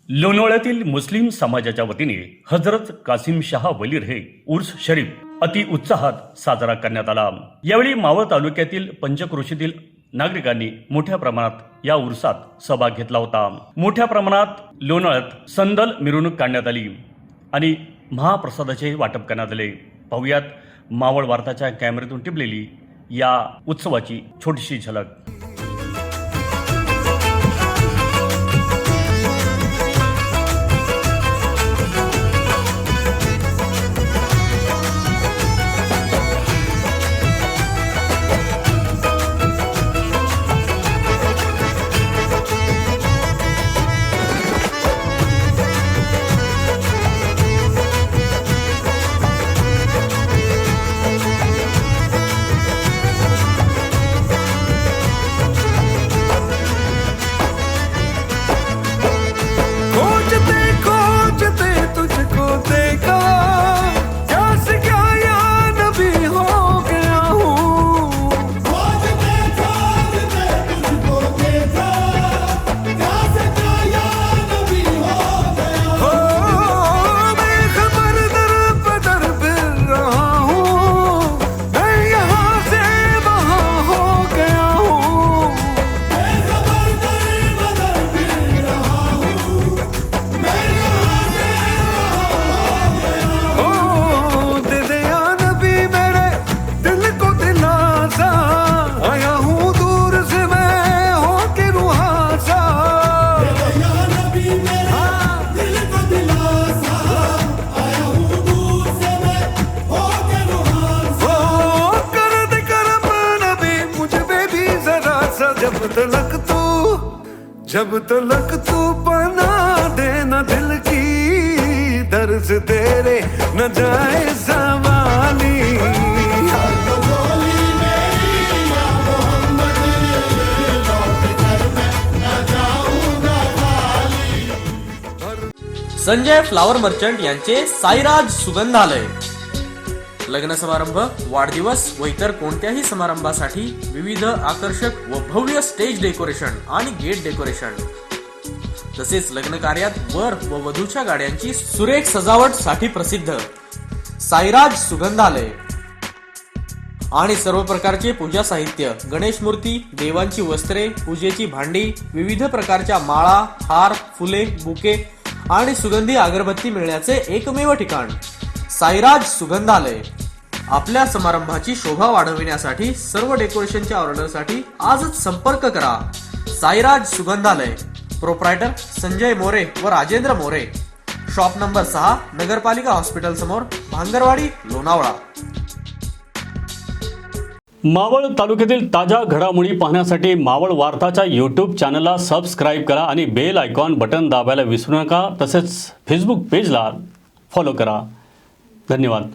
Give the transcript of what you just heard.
लोणावळ्यातील मुस्लिम समाजाच्या वतीने हजरत कासिम शाह वली रहे उर्स शरीफ अति उत्साहात साजरा करण्यात आला। यावेळी मावळ तालुक्यातील पंचक्रोशीतील नागरिकांनी मोठ्या प्रमाणात या उर्सात सहभाग घेतला होता। मोठ्या प्रमाणात लोणावळ्यात संदल मिरवणूक काढण्यात आली आणि महाप्रसादाचे वाटप करण्यात आले। पाहुयात मावळ वार्ताच्या कॅमेऱ्यातून टिपलेली या उत्सवाची छोटीशी झलक। जब तलक तू बना देना दिल की दर्द तेरे न जाए ज़वाली। संजय फ्लावर मर्चंट यांचे साईराज सुगंधालय लग्न समारंभ, वाढदिवस व इतर कोणत्याही समारंभासाठी विविध आकर्षक व भव्य स्टेज डेकोरेशन आणि गेट डेकोरेशन तसेच लग्न कार्यात वर व वधूच्या गाड्यांची सुरेख सजावट साठी प्रसिद्ध साईराज सुगंधालय आणि सर्व प्रकारचे पूजा साहित्य, गणेश मूर्ती, देवांची वस्त्रे, पूजेची भांडी, विविध प्रकारच्या माळा, हार, फुले, बुके आणि सुगंधी अगरबत्ती मिळण्याचे एकमेव ठिकाण साईराज सुगंधालय। आपल्या समारंभाची शोभा वाढविण्यासाठी सर्व डेकोरेशनच्या ऑर्डरसाठी आजच संपर्क करा। साईराज सुगंधालय, प्रोप्रायटर संजय मोरे व राजेंद्र मोरे, शॉप नंबर 6, नगरपालिका हॉस्पिटल समोर, भांगरवाडी, लोणावळा। मावळ तालुक्यातील ताज्या घडामोडी पाहण्यासाठी मावळ वार्ताच्या यूट्यूब चॅनलला सबस्क्राईब करा आणि बेल आयकॉन बटन दाबायला विसरू नका। तसेच फेसबुक पेजला फॉलो करा। धन्यवाद।